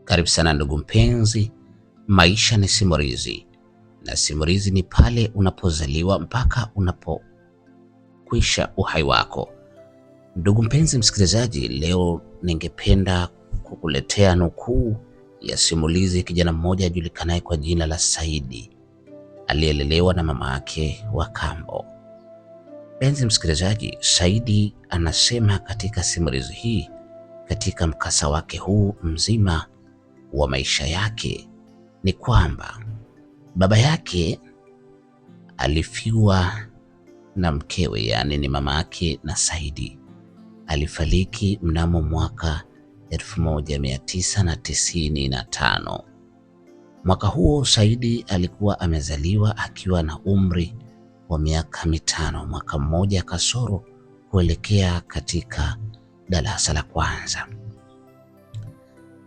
Karibu sana ndugu mpenzi, maisha ni simulizi, na simulizi ni pale unapozaliwa mpaka unapokwisha uhai wako. Ndugu mpenzi msikilizaji, leo ningependa kukuletea nukuu ya simulizi kijana mmoja ajulikanaye kwa jina la Saidi, aliyelelewa na mama yake wa kambo. Mpenzi msikilizaji, Saidi anasema katika simulizi hii, katika mkasa wake huu mzima wa maisha yake, ni kwamba baba yake alifiwa na mkewe, yani ni mama yake na Saidi. Alifariki mnamo mwaka 1995. Mwaka huo Saidi alikuwa amezaliwa akiwa na umri wa miaka mitano, mwaka mmoja kasoro kuelekea katika darasa la kwanza.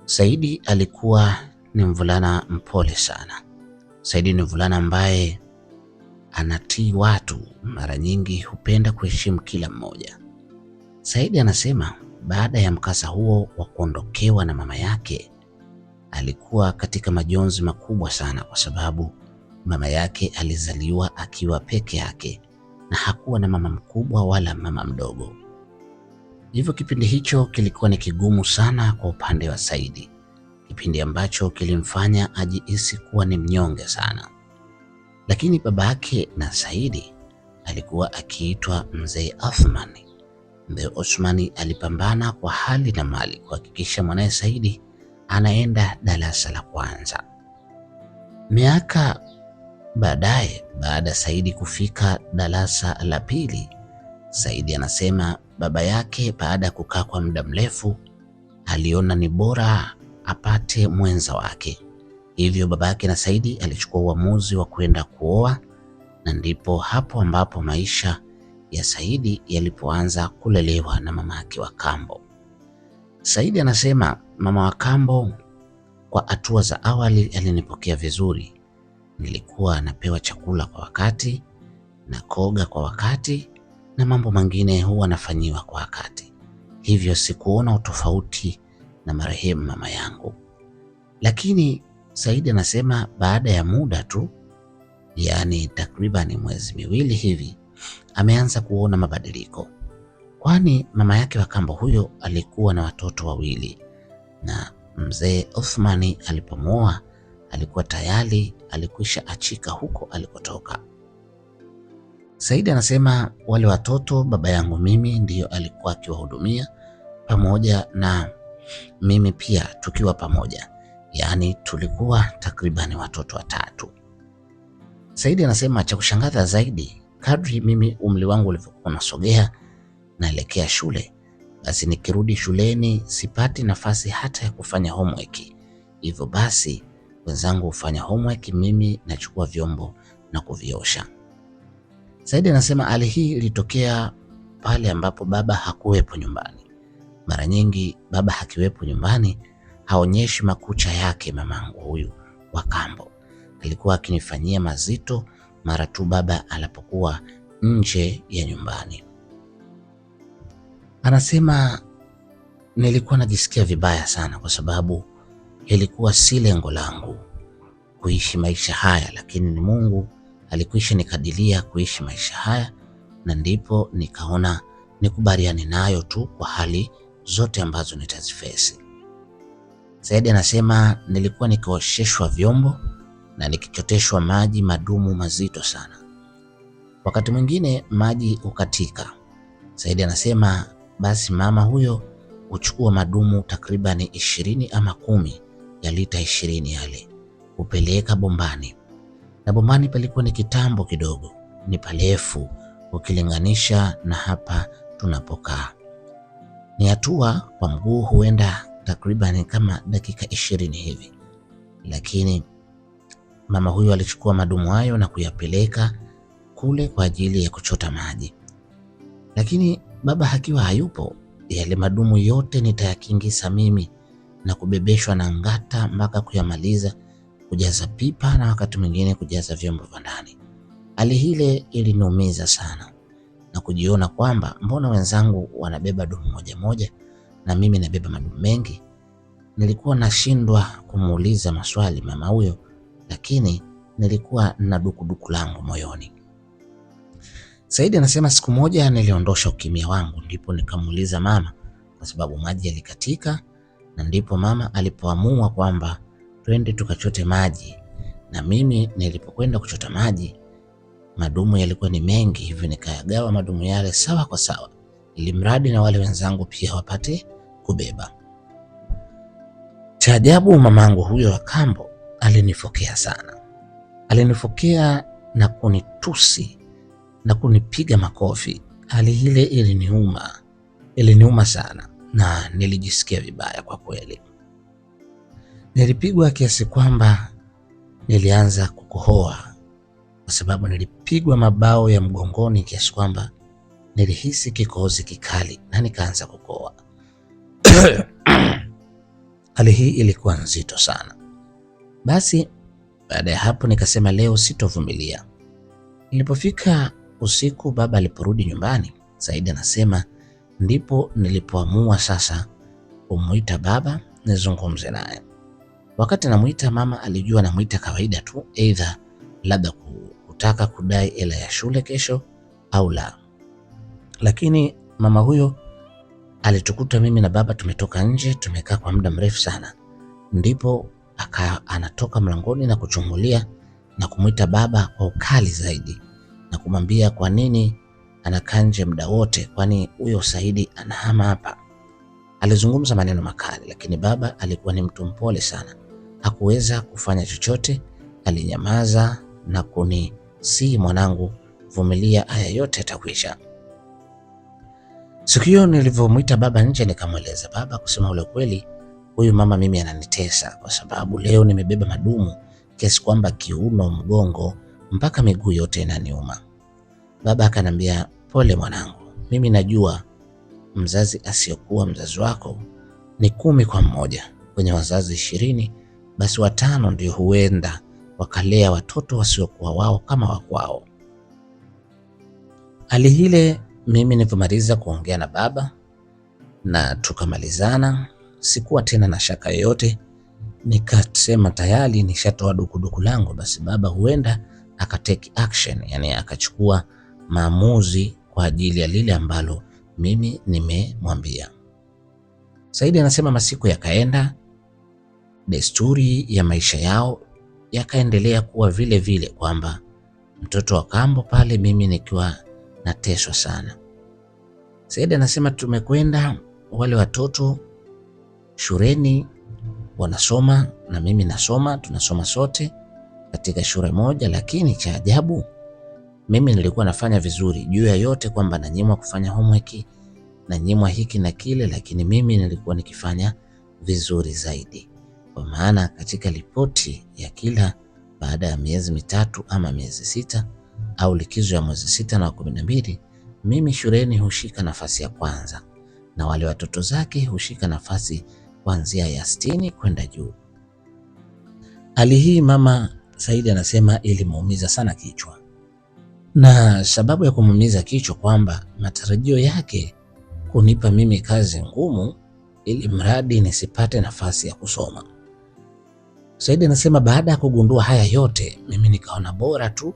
Saidi alikuwa ni mvulana mpole sana. Saidi ni mvulana ambaye anatii watu, mara nyingi hupenda kuheshimu kila mmoja. Saidi anasema baada ya mkasa huo wa kuondokewa na mama yake, alikuwa katika majonzi makubwa sana, kwa sababu mama yake alizaliwa akiwa peke yake na hakuwa na mama mkubwa wala mama mdogo. Hivyo kipindi hicho kilikuwa ni kigumu sana kwa upande wa Saidi, kipindi ambacho kilimfanya ajihisi kuwa ni mnyonge sana. Lakini baba yake na Saidi alikuwa akiitwa Mzee Athmani. Mzee Osmani alipambana kwa hali na mali kuhakikisha mwanae Saidi anaenda darasa la kwanza. Miaka baadaye, baada Saidi kufika darasa la pili, Saidi anasema baba yake baada ya kukaa kwa muda mrefu aliona ni bora apate mwenza wake. Hivyo baba yake na Saidi alichukua uamuzi wa kwenda kuoa, na ndipo hapo ambapo maisha ya Saidi yalipoanza kulelewa na mama yake wa kambo. Saidi anasema mama wa kambo kwa hatua za awali alinipokea vizuri. Nilikuwa napewa chakula kwa wakati, na koga kwa wakati, na mambo mengine huwa nafanyiwa kwa wakati. Hivyo sikuona utofauti na marehemu mama yangu. Lakini Saidi anasema baada ya muda tu, yani takriban miezi miwili hivi, ameanza kuona mabadiliko, kwani mama yake wa kambo huyo alikuwa na watoto wawili, na Mzee Othmani alipomwoa alikuwa tayari alikwisha achika huko alikotoka. Saidi anasema wale watoto baba yangu mimi ndiyo alikuwa akiwahudumia, pamoja na mimi pia tukiwa pamoja, yaani tulikuwa takribani watoto watatu. Saidi anasema cha kushangaza zaidi, kadri mimi umri wangu ulivyokuwa unasogea naelekea shule, basi nikirudi shuleni sipati nafasi hata ya kufanya homework. Hivyo basi wenzangu hufanya homework, mimi nachukua vyombo na kuviosha. Saidi anasema hali hii ilitokea pale ambapo baba hakuwepo nyumbani. Mara nyingi baba hakiwepo nyumbani haonyeshi makucha yake mamangu huyu wa kambo. Alikuwa akinifanyia mazito mara tu baba alipokuwa nje ya nyumbani. Anasema nilikuwa najisikia vibaya sana, kwa sababu ilikuwa si lengo langu kuishi maisha haya, lakini ni Mungu alikwisha nikadiria kuishi maisha haya, na ndipo nikaona nikubaliane nayo tu kwa hali zote ambazo nitazifesi. Saidi anasema nilikuwa nikiosheshwa vyombo na nikichoteshwa maji madumu mazito sana. Wakati mwingine maji ukatika. Saidi anasema basi mama huyo huchukua madumu takribani 20 ama 10 ya lita 20 yale, upeleka bombani. Na bombani palikuwa ni kitambo kidogo, ni parefu ukilinganisha na hapa tunapokaa. Ni hatua kwa mguu huenda takriban kama dakika 20 hivi. Lakini mama huyo alichukua madumu hayo na kuyapeleka kule kwa ajili ya kuchota maji. Lakini baba hakiwa hayupo, yale madumu yote nitayakingisa mimi na kubebeshwa na ngata mpaka kuyamaliza, kujaza pipa na wakati mwingine kujaza vyombo vya ndani. Hali hile iliniumiza sana na kujiona kwamba mbona wenzangu wanabeba dumu moja moja na mimi nabeba madumu mengi. nilikuwa nashindwa kumuuliza maswali mama huyo, lakini nilikuwa na dukuduku langu moyoni. Saidi anasema siku moja niliondosha ukimya wangu, ndipo nikamuuliza mama kwa sababu maji yalikatika, na ndipo mama alipoamua kwamba twende tukachote maji. Na mimi nilipokwenda kuchota maji, madumu yalikuwa ni mengi, hivyo nikayagawa madumu yale sawa kwa sawa, ili mradi na wale wenzangu pia wapate kubeba. Cha ajabu, mamangu huyo wa kambo alinifokea sana. Alinifokea na kunitusi na kunipiga makofi. Hali ile iliniuma sana na nilijisikia vibaya kwa kweli. Nilipigwa kiasi kwamba nilianza kukohoa, kwa sababu nilipigwa mabao ya mgongoni kiasi kwamba nilihisi kikohozi kikali na nikaanza kukohoa. Hali hii ilikuwa nzito sana. Basi baada ya hapo nikasema leo sitovumilia. Ilipofika usiku, baba aliporudi nyumbani, Saidi anasema ndipo nilipoamua sasa kumuita baba nizungumze naye. Wakati namuita, mama alijua namuita kawaida tu, aidha labda kutaka kudai hela ya shule kesho au la. Lakini mama huyo alitukuta mimi na baba tumetoka nje, tumekaa kwa muda mrefu sana, ndipo anatoka mlangoni na kuchungulia na kumuita baba kwa ukali zaidi na kumwambia kwa nini anakaa nje muda wote, kwani huyo Saidi anahama hapa. Alizungumza maneno makali, lakini baba alikuwa ni mtu mpole sana, hakuweza kufanya chochote. Alinyamaza na kunisihi, mwanangu, vumilia, haya yote yatakwisha. Siku hiyo nilivyomuita baba nje, nikamweleza baba, kusema ule kweli, huyu mama mimi ananitesa kwa sababu leo nimebeba madumu kiasi kwamba kiuno, mgongo mpaka miguu yote inaniuma. Baba akanambia, pole mwanangu, mimi najua mzazi asiyokuwa mzazi wako ni 10 kwa mmoja. Kwenye wazazi 20, basi 5 ndio huenda wakalea watoto wasiokuwa wao kama wakwao. Hali ile mimi nilipomaliza kuongea na baba na tukamalizana, sikuwa tena na shaka yoyote. Nikasema tayari nishatoa dukuduku langu, basi baba huenda akatake action, yani akachukua maamuzi kwa ajili ya lile ambalo mimi nimemwambia. Saidi anasema masiku yakaenda, desturi ya maisha yao yakaendelea kuwa vile vile, kwamba mtoto wa kambo pale, mimi nikiwa nateswa sana. Saidi anasema tumekwenda, wale watoto shuleni wanasoma na mimi nasoma, tunasoma sote katika shule moja, lakini cha ajabu mimi nilikuwa nafanya vizuri juu ya yote, kwamba nanyimwa kufanya homework, nanyimwa hiki na kile, lakini mimi nilikuwa nikifanya vizuri zaidi. Kwa maana katika ripoti ya kila baada ya miezi 3 ama miezi 6 au likizo ya mwezi 6 na 12, mimi shuleni hushika nafasi ya kwanza na wale watoto zake hushika nafasi kuanzia ya 60 kwenda juu. Hali hii mama Saidi anasema ilimuumiza sana kichwa, na sababu ya kumuumiza kichwa kwamba matarajio yake kunipa mimi kazi ngumu ili mradi nisipate nafasi ya kusoma. Saidi anasema baada ya kugundua haya yote, mimi nikaona bora tu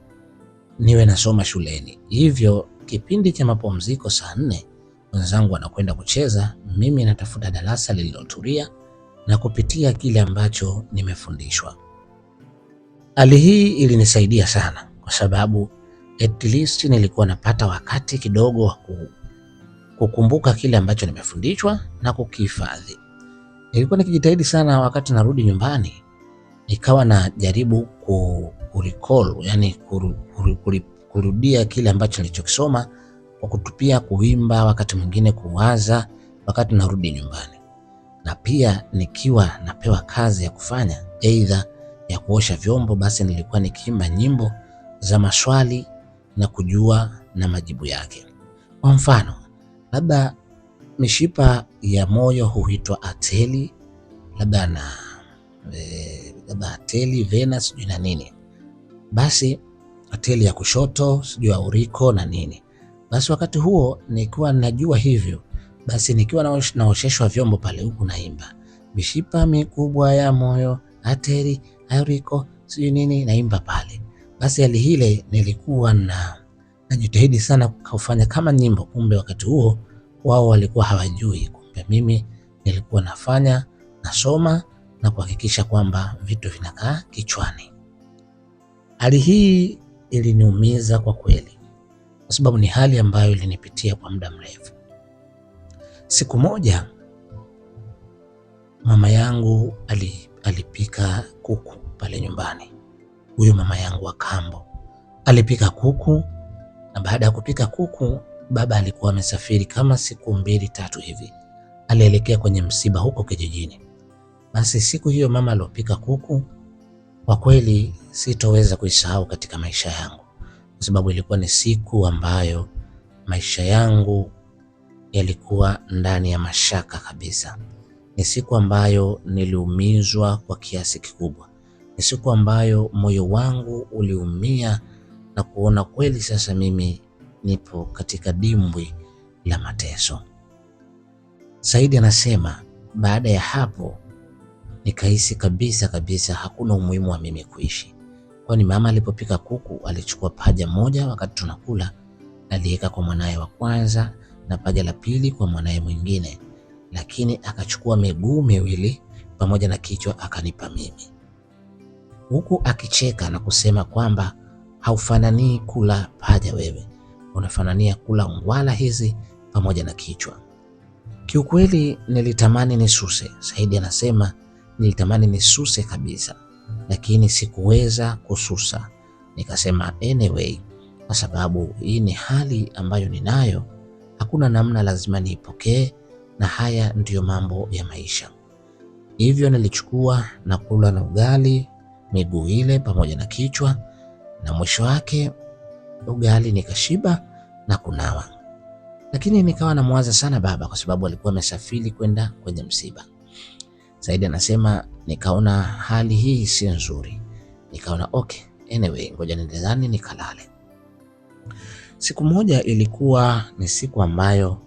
niwe nasoma shuleni. Hivyo kipindi cha mapumziko saa 4 wenzangu wanakwenda kucheza, mimi natafuta darasa lililotulia na kupitia kile ambacho nimefundishwa. Hali hii ilinisaidia sana kwa sababu at least nilikuwa napata wakati kidogo wa kukumbuka kile ambacho nimefundishwa na kukihifadhi. Nilikuwa nikijitahidi sana wakati narudi nyumbani, nikawa najaribu kurecall, yani kurudia kile ambacho nilichokisoma kwa kutupia, kuimba, wakati mwingine kuwaza wakati narudi nyumbani. Na pia nikiwa napewa kazi ya kufanya, aidha ya kuosha vyombo, basi nilikuwa nikiimba nyimbo za maswali na kujua na majibu yake. Kwa mfano, labda mishipa ya moyo huitwa ateli, labda ateli, vena, sijui na nini. Basi ateli ya kushoto sijui auriko na nini. Basi wakati huo nikiwa najua hivyo, basi nikiwa naosheshwa vyombo pale huku naimba, mishipa mikubwa ya moyo, ateri, auriko, sijui nini, naimba pale. Basi hali hile nilikuwa najitahidi sana kufanya kama nyimbo, kumbe wakati huo wao walikuwa hawajui. Kumbe mimi nilikuwa nafanya, nasoma na kuhakikisha kwamba vitu vinakaa kichwani. Hali hii iliniumiza kwa kweli, kwa sababu ni hali ambayo ilinipitia kwa muda mrefu. Siku moja mama yangu alipika kuku pale nyumbani. Huyu mama yangu wa kambo alipika kuku, na baada ya kupika kuku, baba alikuwa amesafiri kama siku 2-3 hivi, alielekea kwenye msiba huko kijijini. Basi siku hiyo mama aliyopika kuku, kwa kweli sitoweza kuisahau katika maisha yangu, kwa sababu ilikuwa ni siku ambayo maisha yangu yalikuwa ndani ya mashaka kabisa. Ni siku ambayo niliumizwa kwa kiasi kikubwa. Ni siku ambayo moyo wangu uliumia na kuona kweli sasa mimi nipo katika dimbwi la mateso. Saidi anasema baada ya hapo nikahisi kabisa hakuna umuhimu wa mimi kuishi. Kwani mama alipopika kuku alichukua paja moja wakati tunakula, aliweka kwa mwanae wa kwanza na paja la pili kwa mwanae mwingine, lakini akachukua miguu miwili pamoja na kichwa akanipa mimi, huku akicheka na kusema kwamba haufananii kula paja wewe, unafanania kula ngwala hizi pamoja na kichwa. Kiukweli nilitamani nisuse. Saidi anasema nilitamani nisuse kabisa, lakini sikuweza kususa. Nikasema anyway, kwa sababu hii ni hali ambayo ninayo, hakuna namna, lazima niipokee, na haya ndiyo mambo ya maisha. Hivyo nilichukua na kula na ugali miguu ile pamoja na kichwa, na mwisho wake ugali nikashiba na kunawa. Lakini nikawa namwaza sana baba, kwa sababu alikuwa amesafiri kwenda kwenye msiba. Saidi anasema nikaona hali hii si nzuri, nikaona okay, anyway, ngoja niendezani nikalale. Siku moja ilikuwa ni siku ambayo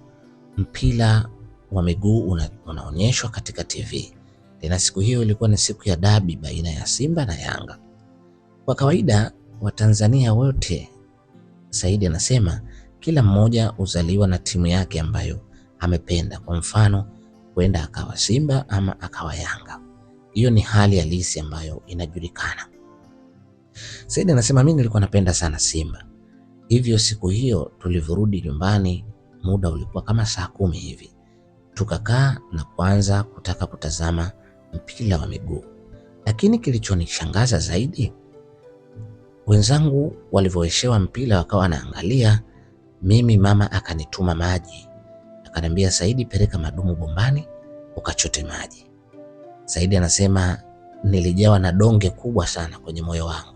mpira wa miguu unaonyeshwa katika TV. Tena siku hiyo ilikuwa ni siku ya dabi baina ya Simba na Yanga. Kwa kawaida Watanzania wote, Saidi anasema, kila mmoja uzaliwa na timu yake ambayo amependa. Kwa mfano, kwenda akawa Simba ama akawa Yanga. Hiyo ni hali halisi ambayo inajulikana. Saidi anasema mimi nilikuwa napenda sana Simba. Hivyo siku hiyo tulivyorudi nyumbani, muda ulikuwa kama saa 10 hivi, tukakaa na kuanza kutaka kutazama mpira wa miguu. Lakini kilichonishangaza zaidi, wenzangu walivyoeshewa mpira wakawa wanaangalia, mimi mama akanituma maji. Akaniambia, Saidi, peleka madumu bombani ukachote maji. Saidi anasema nilijawa na donge kubwa sana kwenye moyo wangu.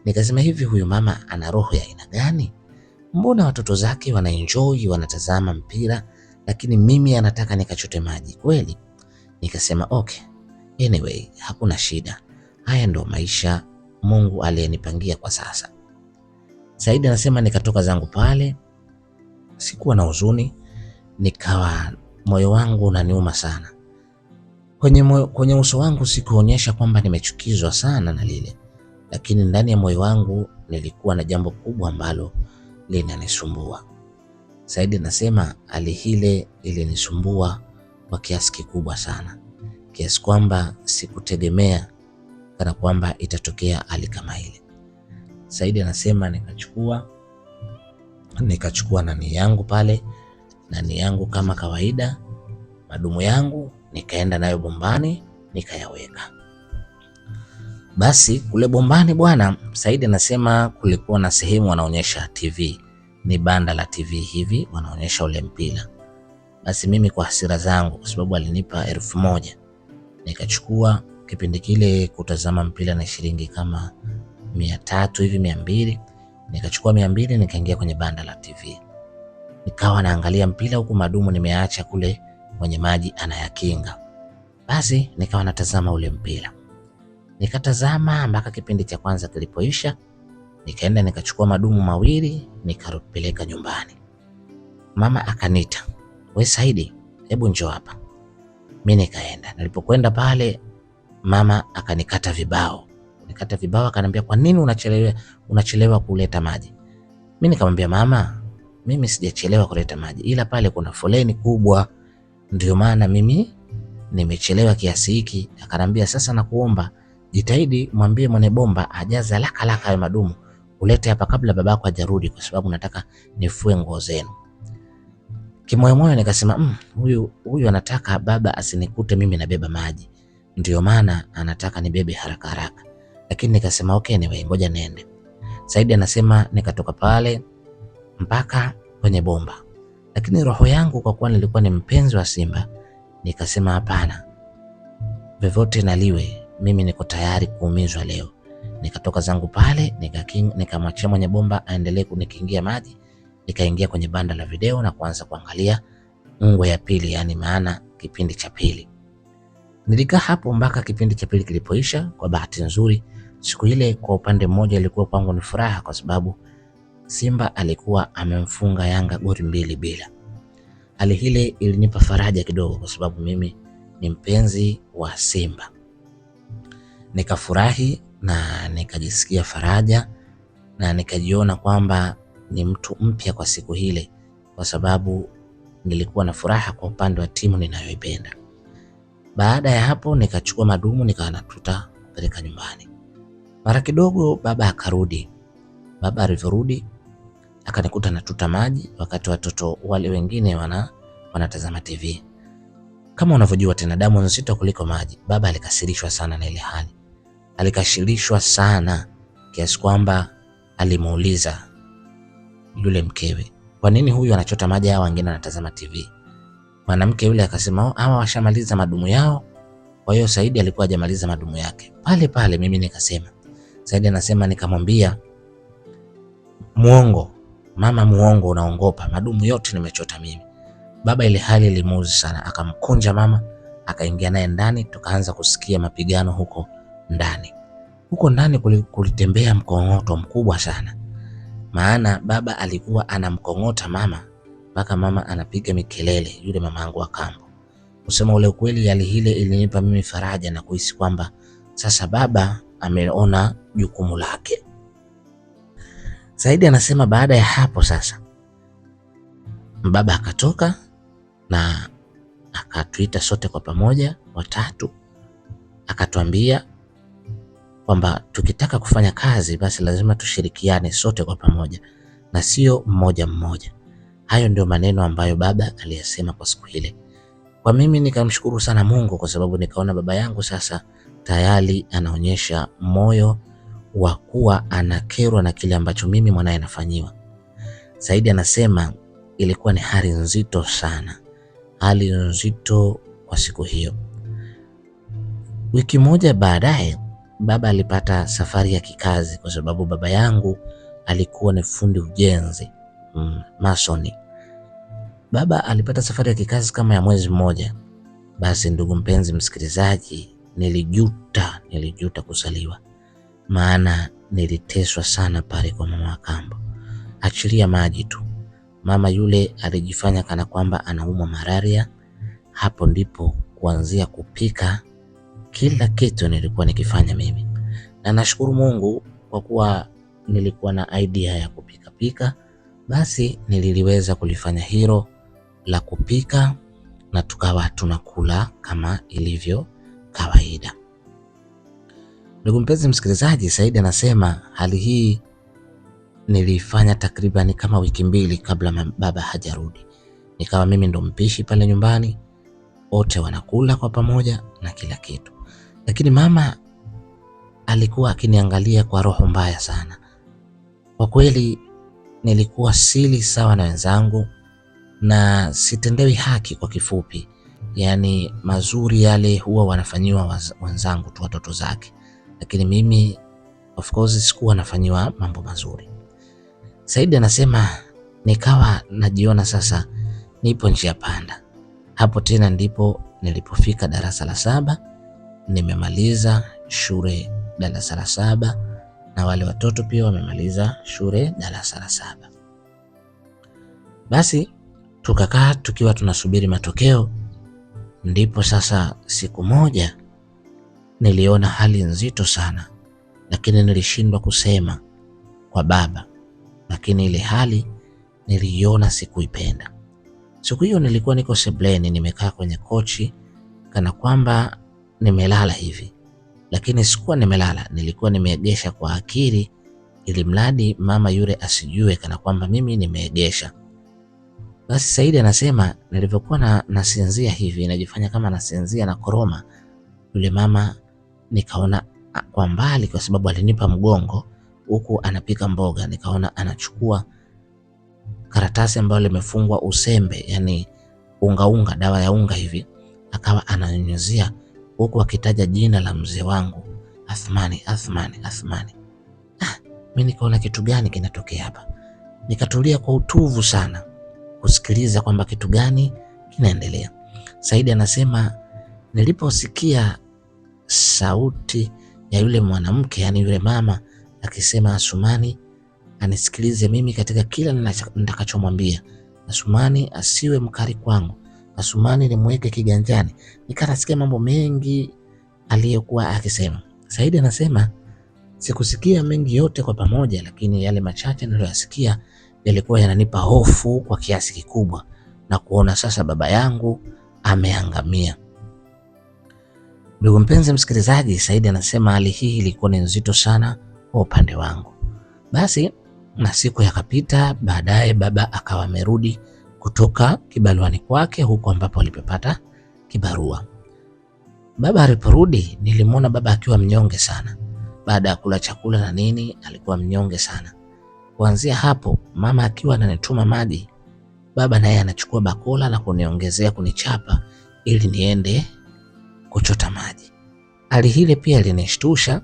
Nikasema hivi, huyu mama ana roho ya aina gani? Mbona watoto zake wanaenjoy wanatazama mpira, lakini mimi anataka nikachote maji kweli? Nikasema okay, anyway, hakuna shida. Haya ndo maisha Mungu aliyenipangia kwa sasa. Saidi anasema nikatoka zangu pale, sikuwa na huzuni, nikawa moyo wangu unaniuma sana. Kwenye uso wangu sikuonyesha kwamba nimechukizwa sana na lile, lakini ndani ya moyo wangu nilikuwa na jambo kubwa ambalo linanisumbua. Saidi anasema hali hile ilinisumbua kwa kiasi kikubwa sana, kiasi kwamba sikutegemea kana kwamba itatokea hali kama ile. Saidi anasema nikachukua nani yangu pale, nani yangu kama kawaida, madumu yangu, nikaenda nayo bombani nikayaweka. Basi kule bombani bwana, Saidi anasema kulikuwa na sehemu wanaonyesha TV, ni banda la TV hivi, wanaonyesha ule mpira. Basi mimi kwa hasira zangu, kwa sababu alinipa 1000, nikachukua. Kipindi kile kutazama mpira na shilingi kama 300 hivi 200, nikachukua 200 nikaingia kwenye banda la TV. Nikawa naangalia mpira huku madumu nimeacha kule mwenye maji anayakinga. Basi nikawa natazama ule mpira. Nikatazama mpaka kipindi cha kwanza kilipoisha, nikaenda nikachukua madumu 2 nikapeleka nyumbani. Mama akanita, "We Saidi, hebu njoo hapa." Mimi nikaenda. Nilipokwenda pale mama akanikata vibao. Nikata vibao akaniambia, kwa nini unachelewa kuleta maji? Mimi nikamwambia, mama, mimi sijachelewa kuleta maji, ila pale kuna foleni kubwa, ndio maana mimi nimechelewa kiasi hiki. Akanambia, sasa nakuomba jitahidi mwambie mwenye bomba ajaze haraka hayo madumu ulete hapa kabla babako hajarudi, kwa sababu nataka nifue nguo zenu. Kimoyomoyo nikasema huyu anataka baba asinikute mimi nabeba maji, ndio maana anataka nibebe haraka haraka. Lakini nikasema okay, anyway, ngoja niende. Saidi anasema nikatoka pale mpaka kwenye bomba, lakini roho yangu kwa kuwa nilikuwa ni mpenzi wa Simba, nikasema hapana, vyovyote naliwe, mimi niko tayari kuumizwa leo. Nikatoka zangu pale, nikamwachia mwenye bomba aendelee kunikingia maji. Nikaingia kwenye banda la video na kuanza kuangalia ngwe ya pili, yani maana kipindi cha pili. Nilikaa hapo mpaka kipindi cha pili kilipoisha. Kwa bahati nzuri siku ile kwa upande mmoja ilikuwa kwangu ni furaha, kwa sababu Simba alikuwa amemfunga Yanga goli 2 bila. Hali ile ilinipa faraja kidogo, kwa sababu mimi ni mpenzi wa Simba. Nikafurahi na nikajisikia faraja na nikajiona kwamba ni mtu mpya kwa siku hile, kwa sababu nilikuwa na furaha kwa upande wa timu ninayoipenda. Baada ya hapo nikachukua madumu nikawa natuta kupeleka nyumbani. Mara kidogo baba akarudi. Baba alivyorudi akanikuta natuta maji wakati watoto wale wengine wanatazama TV. Kama unavyojua tena damu nzito kuliko maji. Baba alikasirishwa sana na ile hali. Alikashirishwa sana kiasi kwamba alimuuliza yule mkewe, kwa nini huyu anachota maji hao wengine wanatazama TV? Mwanamke yule akasema hawa washamaliza madumu yao. Kwa hiyo Saidi alikuwa hajamaliza madumu yake. Pale pale mimi nikasema, Saidi anasema, nikamwambia, muongo mama, muongo, unaongopa, madumu yote nimechota mimi. Baba ile hali ilimuuzi sana, akamkunja mama, akaingia naye ndani. Tukaanza kusikia mapigano huko ndani. Huko ndani kulitembea mkong'oto mkubwa sana, maana baba alikuwa anamkong'ota mama mpaka mama anapiga mikelele, yule mamangu wa kambo. Kusema ule ukweli, hali ile ilinipa mimi faraja na kuhisi kwamba sasa baba ameona jukumu lake. Saidi anasema baada ya hapo sasa baba akatoka na akatuita sote kwa pamoja watatu, akatuambia kwamba tukitaka kufanya kazi basi lazima tushirikiane sote kwa pamoja na sio mmoja mmoja. Hayo ndio maneno ambayo baba aliyasema kwa siku ile. Kwa mimi nikamshukuru sana Mungu, kwa sababu nikaona baba yangu sasa tayari anaonyesha moyo wa kuwa anakerwa na kile ambacho mimi mwanae nafanyiwa. Saidi anasema ilikuwa ni hali nzito sana, hali nzito kwa siku hiyo. Wiki moja baadaye baba alipata safari ya kikazi, kwa sababu baba yangu alikuwa ni fundi ujenzi, masoni. Baba alipata safari ya kikazi kama ya mwezi mmoja. Basi ndugu mpenzi msikilizaji, nilijuta kuzaliwa, maana niliteswa sana pale kwa mama Kambo. Achilia maji tu, mama yule alijifanya kana kwamba anaumwa malaria. Hapo ndipo kuanzia kupika, kila kitu nilikuwa nikifanya mimi. Na nashukuru Mungu kwa kuwa nilikuwa na idea ya kupika. Basi niliweza kulifanya hilo la kupika na tukawa tunakula kama ilivyo kawaida. Ndugu mpenzi msikilizaji, Saidi anasema hali hii nilifanya takriban kama wiki 2 kabla baba hajarudi. Nikawa mimi ndo mpishi pale nyumbani, wote wanakula kwa pamoja na kila kitu. Lakini mama alikuwa akiniangalia kwa roho mbaya sana. Kwa kweli nilikuwa sili sawa na wenzangu na sitendewi haki. Kwa kifupi, yani mazuri yale huwa wanafanyiwa wenzangu tu, watoto zake, lakini mimi of course sikuwa nafanyiwa mambo mazuri. Saidi anasema nikawa najiona sasa nipo njia panda. Hapo tena ndipo nilipofika darasa la 7, nimemaliza shule darasa la 7 na wale watoto pia wamemaliza shule darasa la 7. Basi tukakaa tukiwa tunasubiri matokeo Ndipo sasa siku moja niliona hali nzito sana, lakini nilishindwa kusema kwa baba, lakini ile hali niliiona, sikuipenda. Siku hiyo nilikuwa niko sebleni, nimekaa kwenye kochi kana kwamba nimelala hivi, lakini sikuwa nimelala, nilikuwa nimeegesha kwa akili, ili mradi mama yule asijue kana kwamba mimi nimeegesha. Basi Saidi anasema nilivyokuwa nasinzia hivi, najifanya kama nasinzia na koroma, yule mama nikaona kwa mbali, kwa sababu alinipa mgongo huku anapika mboga, nikaona anachukua karatasi ambayo limefungwa usembe, yani unga, dawa ya unga hivi, akawa ananyunyuzia huku akitaja jina la mzee wangu, Athmani. Mimi nikaona kitu gani kinatokea hapa, nikatulia kwa utuvu sana kusikiliza kwamba kitu gani kinaendelea. Saidi anasema niliposikia sauti ya yule mwanamke, yani yule mama akisema Asumani anisikilize mimi katika kila nitakachomwambia, Asumani asiwe mkali kwangu, Asumani nimweke kiganjani, nikasikia mambo mengi aliyokuwa akisema. Saidi anasema sikusikia mengi yote kwa pamoja, lakini yale machache niliyoyasikia yalikuwa yananipa hofu kwa kiasi kikubwa, na kuona sasa baba yangu ameangamia. Ndugu mpenzi msikilizaji, Saidi anasema hali hii ilikuwa ni nzito sana kwa upande wangu. Basi na siku yakapita, baadaye baba akawa amerudi kutoka kibaruani kwake huko ambapo alipopata kibarua. Baba aliporudi, nilimwona baba akiwa mnyonge sana. Baada ya kula chakula na nini, alikuwa mnyonge sana. Kuanzia hapo, mama akiwa ananituma maji, baba naye anachukua bakola na kuniongezea, kunichapa ili niende kuchota maji. Hali hile pia ilinishtusha.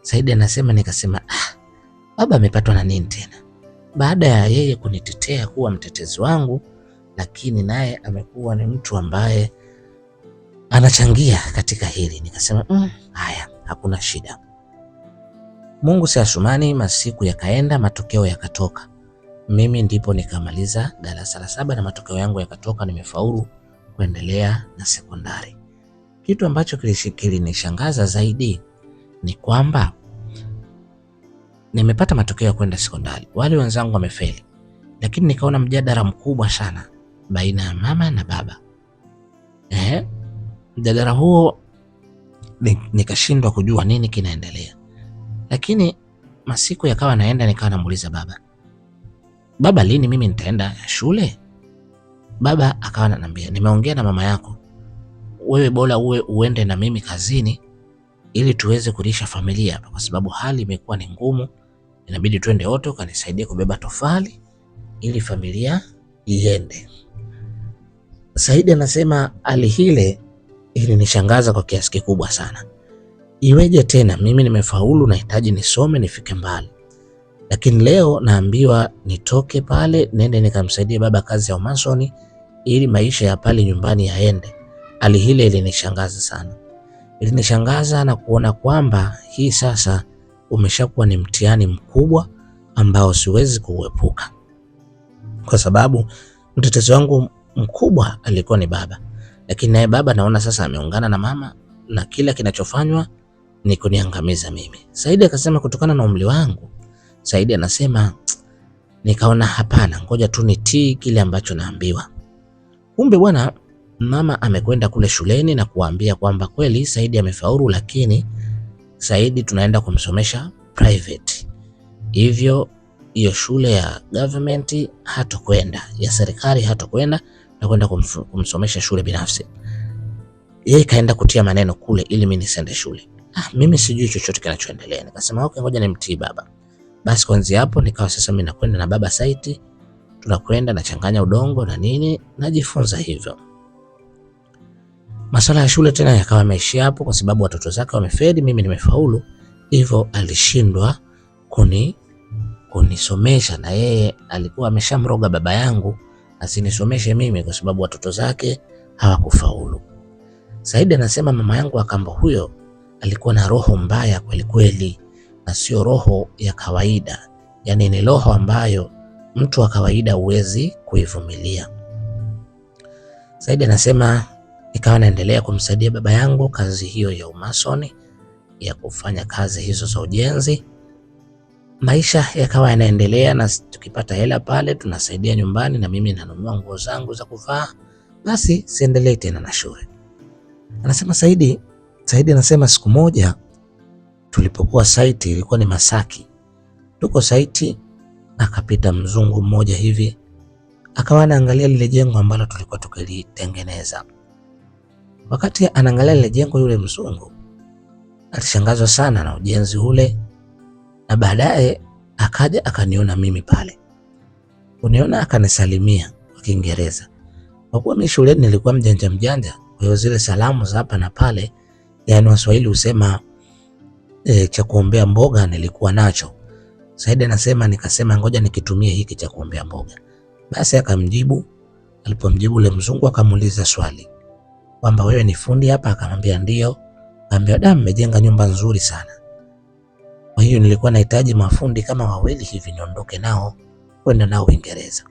Saidi anasema nikasema, baba amepatwa na nini tena? Baada ya yeye kunitetea kuwa mtetezi wangu, lakini naye amekuwa ni mtu ambaye anachangia katika hili. Nikasema haya, hakuna shida. Mungu si Asumani. Masiku yakaenda, matokeo yakatoka. Mimi ndipo nikamaliza darasa la 7 na matokeo yangu yakatoka, nimefaulu kuendelea na sekondari. Kitu ambacho kilinishangaza zaidi ni kwamba nimepata matokeo ya kwenda sekondari, wale wenzangu wamefeli, lakini nikaona mjadala mkubwa sana baina ya mama na baba. Mjadala huo nikashindwa kujua nini kinaendelea. Lakini masiku yakawa naenda, nikawa namuuliza baba, lini mimi nitaenda shule? Baba akawa ananiambia, nimeongea na mama yako, wewe bora uende na mimi kazini ili tuweze kulisha familia hapa, kwa sababu hali imekuwa ni ngumu, inabidi twende wote ukanisaidie kubeba tofali ili familia iende. Saidi anasema hali hile ilinishangaza kwa kiasi kikubwa sana. Iweje tena mimi nimefaulu, nahitaji nisome nifike mbali, lakini leo naambiwa nitoke pale nende nikamsaidie baba kazi ya umasoni ili maisha ya pale nyumbani yaende. Hali hile ilinishangaza sana. Ilinishangaza na kuona kwamba hii sasa umeshakuwa ni mtihani mkubwa ambao siwezi kuepuka, kwa sababu mtetezi wangu mkubwa alikuwa ni baba, lakini naye baba naona sasa ameungana na mama na kila kinachofanywa ni kuniangamiza mimi. Saidi akasema kutokana na umri wangu, Saidi anasema nikaona hapana, ngoja tu nitii kile ambacho naambiwa. Kumbe bwana, mama amekwenda kule shuleni na kuambia kwamba kweli Saidi amefaulu, lakini Saidi tunaenda kumsomesha private. Hivyo hiyo shule ya government hatokwenda, ya serikali hatokwenda, na kwenda kumsomesha shule binafsi. Yeye kaenda kutia maneno kule ili mimi nisende shule. Mimi sijui chochote kinachoendelea. Nikasema okay, ngoja nimtii baba. Basi kuanzia hapo nikawa sasa mimi nakwenda na baba site, tunakwenda nachanganya udongo na nini, najifunza hivyo. Masuala ya shule tena yakawa yameishia hapo, kwa sababu watoto zake wamefeli, mimi nimefaulu. Hivyo alishindwa kunisomesha, na yeye alikuwa ameshamroga baba yangu asinisomeshe mimi kwa sababu watoto zake hawakufaulu. Saidi anasema mama yangu akambo huyo alikuwa na roho mbaya kweli kweli, na sio roho ya kawaida. Yani ni roho ambayo mtu wa kawaida huwezi kuivumilia. Saidi anasema Nikawa naendelea kumsaidia baba yangu kazi hiyo ya umasoni, ya kufanya kazi hizo za ujenzi. Maisha yakawa yanaendelea, na tukipata hela pale tunasaidia nyumbani, na mimi nanunua nguo zangu za kuvaa, basi siendelee tena na shule. Anasema Saidi anasema siku moja tulipokuwa site, ilikuwa ni Masaki, tuko site, akapita mzungu mmoja hivi, akawa anaangalia lile jengo ambalo tulikuwa tukilitengeneza. Wakati anaangalia lile jengo, yule mzungu alishangazwa sana na ujenzi ule, na baadaye akaja akaniona mimi pale. Uniona, akanisalimia kwa Kiingereza. Kwa kuwa mimi shuleni nilikuwa mjanja, kwa hiyo zile salamu za hapa na pale, yani Waswahili husema cha kuombea mboga nilikuwa nacho. Saidi anasema nikasema ngoja nikitumie hiki cha kuombea mboga. Basi akamjibu. Alipomjibu ule mzungu akamuuliza swali kwamba wewe ni fundi hapa? Akamwambia ndio. Akamwambia mmejenga nyumba nzuri sana. Kwa hiyo nilikuwa nahitaji mafundi kama wawili hivi niondoke nao kwenda nao Uingereza.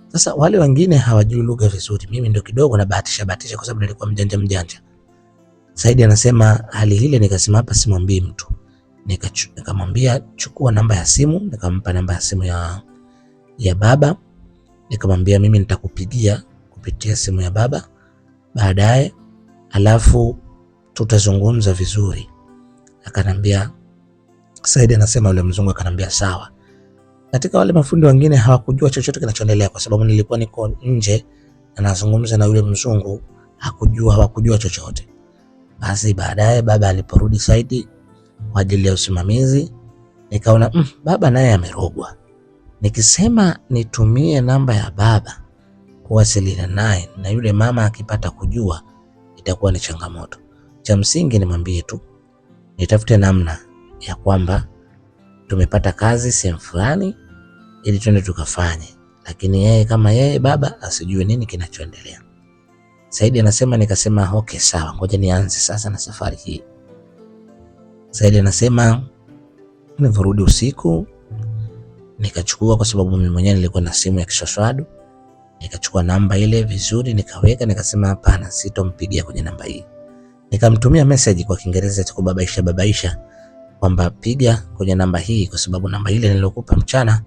Sasa wale wengine hawajui lugha vizuri, mimi ndio kidogo na bahatisha kwa sababu nilikuwa mjanja. Saidi anasema hali ile nikasema hapa simwambii mtu. Nikamwambia chukua namba ya simu, nikampa namba ya simu ya baba. Nikamwambia mimi nitakupigia kupitia simu ya baba baadaye, alafu tutazungumza vizuri. Akanambia, Saidi anasema yule mzungu akanambia sawa. Katika wale mafundi wengine hawakujua chochote kinachoendelea kwa sababu nilikuwa niko nje na nazungumza na yule mzungu, hawakujua chochote. Basi baadaye baba aliporudi Saidi kwa ajili ya usimamizi, nikaona baba naye amerogwa. Nikisema nitumie namba ya baba kuwasiliana naye, na yule mama akipata kujua itakuwa ni changamoto. Cha msingi nimwambie tu nitafute namna ya kwamba tumepata kazi sehemu fulani ili twende tukafanye, lakini yeye kama yeye baba asijue nini kinachoendelea. Saidi anasema nikasema okay sawa, ngoja nianze sasa na safari hii. Saidi anasema nilirudi usiku, nikachukua, kwa sababu mimi mwenyewe nilikuwa na simu ya kiswaswadu, nikachukua namba ile vizuri nikaweka, nikasema hapana, sitompigia kwenye namba hii. Nikamtumia message kwa Kiingereza cha kubabaisha kwamba piga kwenye namba hii kwa sababu namba ile nilokupa mchana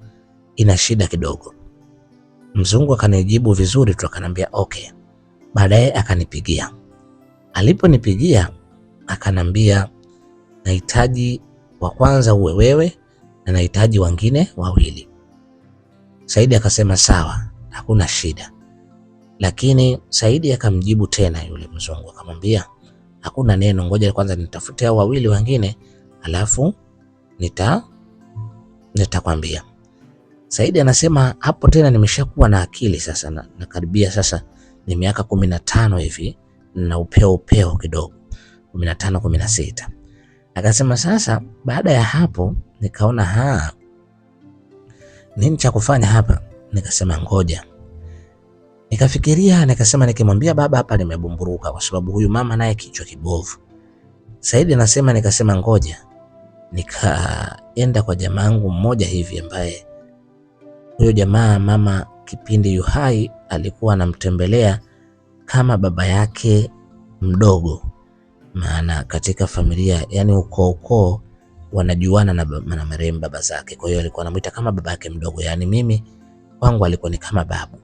ina shida kidogo. Mzungu akanijibu vizuri tu, akanambia okay. Baadaye akanipigia. Aliponipigia akanambia nahitaji wa kwanza uwe wewe na nahitaji wengine wawili. Saidi akasema sawa, hakuna shida. Lakini Saidi akamjibu tena yule mzungu akamwambia hakuna neno, ngoja kwanza nitafute hao wawili wengine alafu nitakwambia. Saidi anasema hapo tena nimeshakuwa na akili sasa, na karibia sasa ni miaka 15 hivi na upeo kidogo, 15 16. Akasema sasa baada ya hapo nikaona nini cha kufanya hapa. Nikasema ngoja. Nikafikiria, nikasema nikimwambia baba hapa nimebumburuka kwa sababu huyu mama naye kichwa kibovu. Saidi anasema nikasema ngoja. Nikaenda kwa jamaangu mmoja hivi ambaye huyo jamaa mama kipindi yuhai alikuwa anamtembelea kama baba yake mdogo, maana katika familia yani ukoo wanajuana na marehemu baba zake, kwa hiyo alikuwa anamuita kama baba yake mdogo, yani mimi kwangu alikuwa ni kama babu.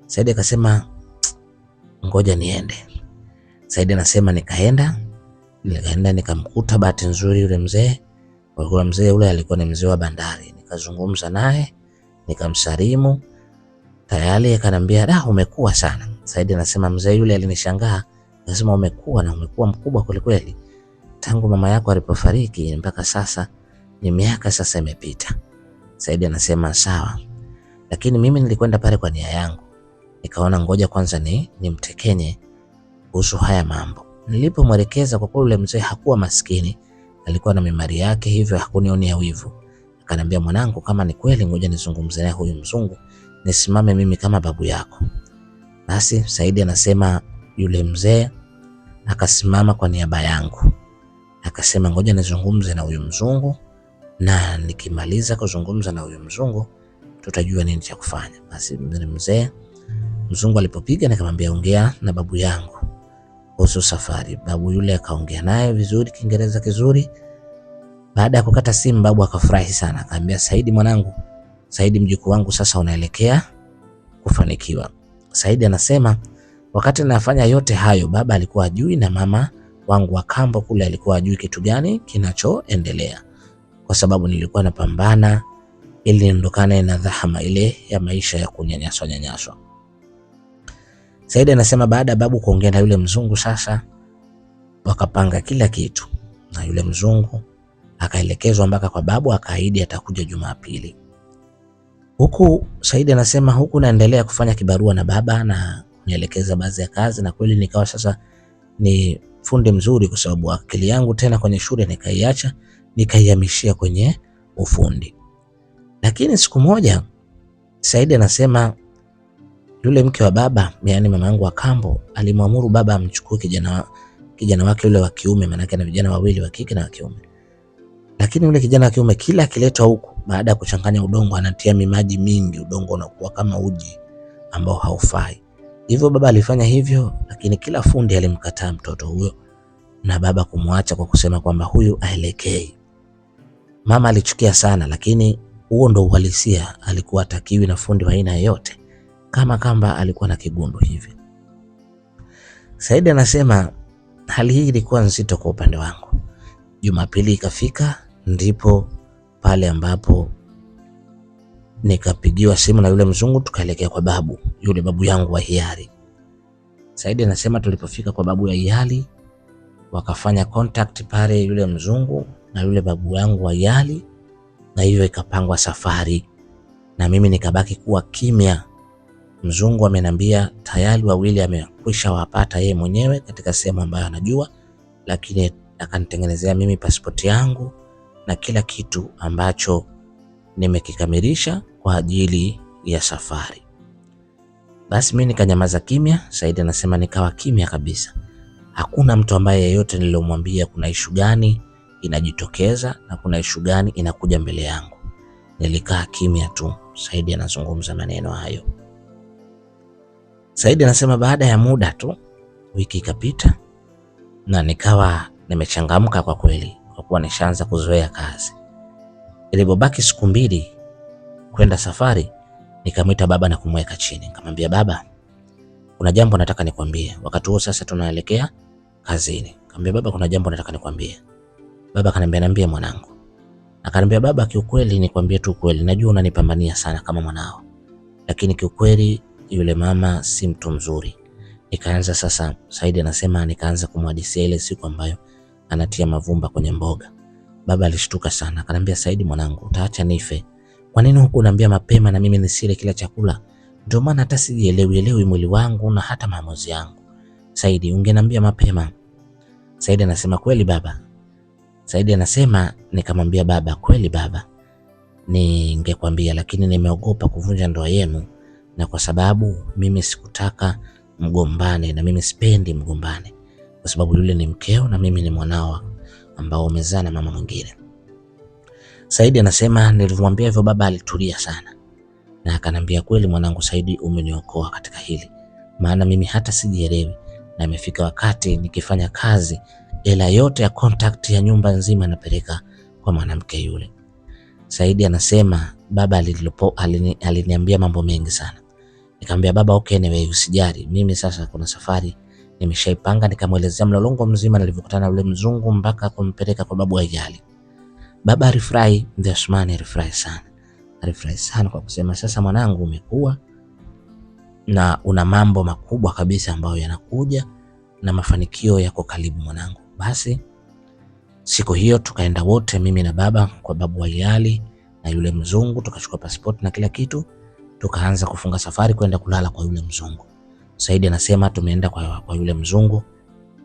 Saidi akasema ngoja niende. Saidi anasema nikaenda nikamkuta, bahati nzuri yule mzee, kwa mzee yule alikuwa ni mzee wa bandari. Nikazungumza naye, nikamsalimu. Tayari akanambia umekuwa sana. Saidi anasema mzee yule alinishangaa, akasema umekuwa mkubwa kweli. Tangu mama yako alipofariki mpaka sasa ni miaka sasa imepita. Saidi anasema sawa. Lakini mimi nilikwenda pale kwa nia yangu. Nikaona ngoja kwanza nimtekenye kuhusu haya mambo. Nilipomwelekeza, kwa kweli yule mzee hakuwa maskini, alikuwa na mimari yake, hivyo hakunionea wivu. Akanambia mwanangu, kama ni kweli ngoja nizungumze naye huyu mzungu, nisimame mimi kama babu yako. Basi Saidi anasema yule mzee akasimama kwa niaba yangu. Akasema ngoja nizungumze na huyu mzungu, na nikimaliza kuzungumza na huyu mzungu tutajua nini cha kufanya. Basi mzungu alipopiga nikamwambia ongea na babu yangu. kuhusu safari. Babu yule akaongea naye vizuri, Kiingereza kizuri. Baada ya kukata simu, babu akafurahi sana, akamwambia Saidi mwanangu, Saidi mjukuu wangu, sasa unaelekea kufanikiwa. Saidi anasema wakati nafanya yote hayo, baba alikuwa ajui na mama wangu wa kambo kule alikuwa ajui kitu gani kinachoendelea, kwa sababu nilikuwa napambana ili niondokane na dhahama ile ya maisha ya kunyanyaswa. Saidi anasema baada ya babu kuongea na yule mzungu, sasa wakapanga kila kitu, na yule mzungu akaelekezwa mpaka kwa babu, akaahidi atakuja Jumapili. Huku Saidi anasema huku naendelea kufanya kibarua na baba na kunielekeza baadhi ya kazi, na kweli nikawa sasa ni fundi mzuri, kwa sababu akili yangu tena kwenye shule nikaiacha, nikaihamishia kwenye ufundi. Lakini siku moja Saidi anasema yule mke wa baba, yaani mama yangu wa kambo, alimwamuru baba amchukue kijana wake yule wa kiume, maana yake ana vijana wawili wa kike na wa kiume. Lakini yule kijana wa kiume kila akiletwa huku, baada ya kuchanganya udongo, anatia maji mingi, udongo unakuwa kama uji ambao haufai. Hivyo baba alifanya hivyo, lakini kila fundi alimkataa mtoto huyo na baba kumwacha kwa kusema kwamba huyu aelekei. Mama alichukia sana, lakini huo ndo uhalisia. Alikuwa hatakiwi na fundi wa aina yoyote, kama kamba alikuwa na kigundu hivi. Saidi anasema hali hii ilikuwa nzito kwa upande wangu. Jumapili ikafika, ndipo pale ambapo nikapigiwa simu na yule mzungu, tukaelekea kwa babu, yule babu yangu wa hiari. Saidi anasema tulipofika kwa babu ya hiari, wakafanya contact pale yule mzungu na yule babu yangu wa hiari, na hivyo ikapangwa safari, na mimi nikabaki kuwa kimya. Mzungu amenambia tayari wawili amekwisha wapata yeye mwenyewe katika sehemu ambayo anajua, lakini akanitengenezea mimi pasipoti yangu na kila kitu ambacho nimekikamilisha kwa ajili ya safari. Basi mimi nikanyamaza kimya. Saidi anasema nikawa kimya kabisa. Hakuna mtu ambaye yeyote nilomwambia kuna ishu gani inajitokeza na kuna ishu gani inakuja mbele yangu. Nilikaa kimya tu. Saidi anazungumza maneno hayo. Saidi anasema baada ya muda tu, wiki ikapita na nikawa nimechangamka kwa kweli, kwa kuwa nishaanza kuzoea kazi. Ilipobaki siku 2 kwenda safari, nikamwita baba na kumweka chini. Nikamwambia baba, kuna jambo nataka nikwambie. Wakati huo sasa tunaelekea kazini. Nikamwambia baba, kuna jambo nataka nikwambie. Baba akaniambia niambie mwanangu. Akaniambia baba, kiukweli nikwambie tu kweli, najua unanipambania sana kama mwanao, lakini kiukweli yule mama si mtu mzuri. Nikaanza sasa, Saidi anasema nikaanza kumhadithia ile siku ambayo anatia mavumba kwenye mboga. Baba alishtuka sana, akaniambia Saidi mwanangu, utaacha nife? Kwa nini huku unaniambia mapema na mimi nisile kila chakula? Ndio maana hata sijielewi mwili wangu na hata maamuzi yangu. Saidi, ungeniambia mapema. Saidi anasema kweli baba. Saidi anasema nikamwambia baba, kweli baba, ningekwambia, lakini nimeogopa kuvunja ndoa yenu, na kwa sababu mimi sikutaka mgombane, na mimi sipendi mgombane, kwa sababu yule ni mkeo na mimi ni mwanao ambao umezaa na mama mwingine. Saidi anasema nilimwambia hivyo baba alitulia sana, na akanambia kweli mwanangu Saidi, umeniokoa katika hili, maana mimi hata sijielewi, na imefika wakati nikifanya kazi ila yote ya contact ya nyumba nzima napeleka kwa mwanamke yule. Saidi anasema baba aliniambia mambo mengi sana. Nikamwambia baba, okay anyway, usijali, mimi sasa kuna safari nimeshaipanga. Nikamwelezea mlolongo mzima nilivyokutana na yule mzungu mpaka kumpeleka kwa babu Ayali. Baba alifurahi, Asmani alifurahi sana. Alifurahi sana kwa kusema sasa mwanangu, umekuwa na una mambo makubwa kabisa ambayo yanakuja na mafanikio yako karibu mwanangu. Basi siku hiyo tukaenda wote, mimi na baba, kwa babu Ayali na yule mzungu, tukachukua passport na kila kitu, tukaanza kufunga safari kwenda kulala kwa yule mzungu. Saidi anasema tumeenda kwa yule mzungu,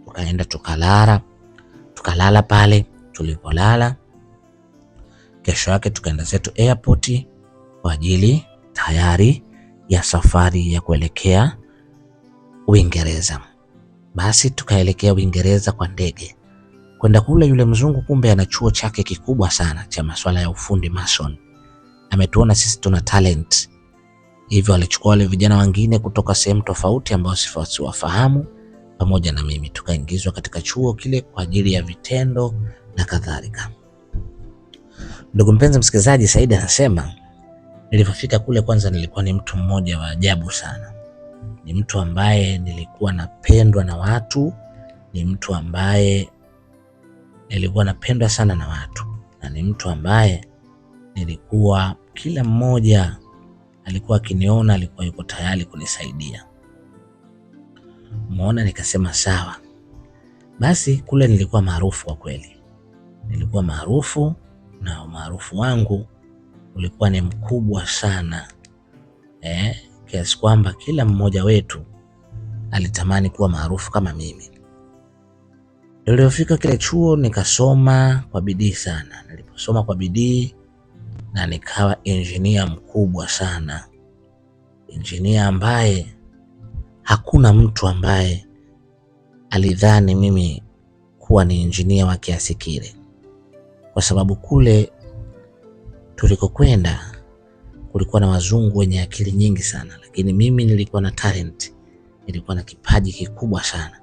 tukaenda tukalala pale. Tulipolala, kesho yake tukaenda zetu airport kwa ajili tayari ya safari ya kuelekea Uingereza. Basi tukaelekea Uingereza kwa ndege. Kwenda kule, yule mzungu kumbe ana chuo chake kikubwa sana cha masuala ya ufundi mason. Ametuona sisi tuna talent, hivyo alichukua wale vijana wengine kutoka sehemu tofauti ambao siwafahamu, pamoja na mimi, tukaingizwa katika chuo kile kwa ajili ya vitendo na kadhalika. Ndugu mpenzi msikilizaji, Saidi anasema nilipofika kule, kwanza nilikuwa ni mtu mmoja wa ajabu sana. Ni mtu ambaye nilikuwa napendwa na watu, ni mtu ambaye nilikuwa napendwa sana na watu, na ni mtu ambaye nilikuwa kila mmoja alikuwa akiniona alikuwa yuko tayari kunisaidia. Umeona, nikasema sawa. Basi kule nilikuwa maarufu kwa kweli. Nilikuwa maarufu, na umaarufu wangu ulikuwa ni mkubwa sana. Kiasi kwamba kila mmoja wetu alitamani kuwa maarufu kama mimi. Nilipofika kile chuo nikasoma kwa bidii sana. Niliposoma kwa bidii na nikawa engineer mkubwa sana. Engineer ambaye hakuna mtu ambaye alidhani mimi kuwa ni engineer wa kiasi kile. Kwa sababu kule tulikokwenda kulikuwa na wazungu wenye akili nyingi sana, lakini mimi nilikuwa na talent, nilikuwa na kipaji kikubwa sana.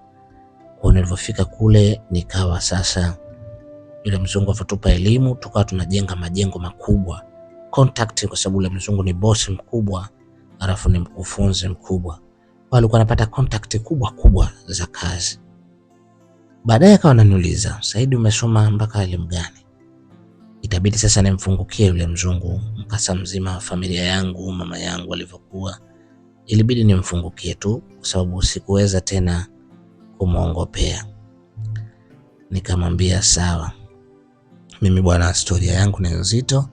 Kwa nilipofika kule nikawa sasa, yule mzungu afatupa elimu, tukawa tunajenga majengo makubwa, contact, kwa sababu yule mzungu ni boss mkubwa, alafu ni mkufunzi mkubwa. Kwa alikuwa anapata contact kubwa za kazi. Baadaye akawa ananiuliza, Saidi, umesoma mpaka elimu gani? Itabidi sasa nimfungukie yule mzungu, mkasa mzima wa familia yangu, mama yangu alivyokuwa. Ilibidi nimfungukie tu kwa sababu sikuweza tena kumuongopea. Nikamwambia sawa, mimi bwana, historia yangu ni nzito.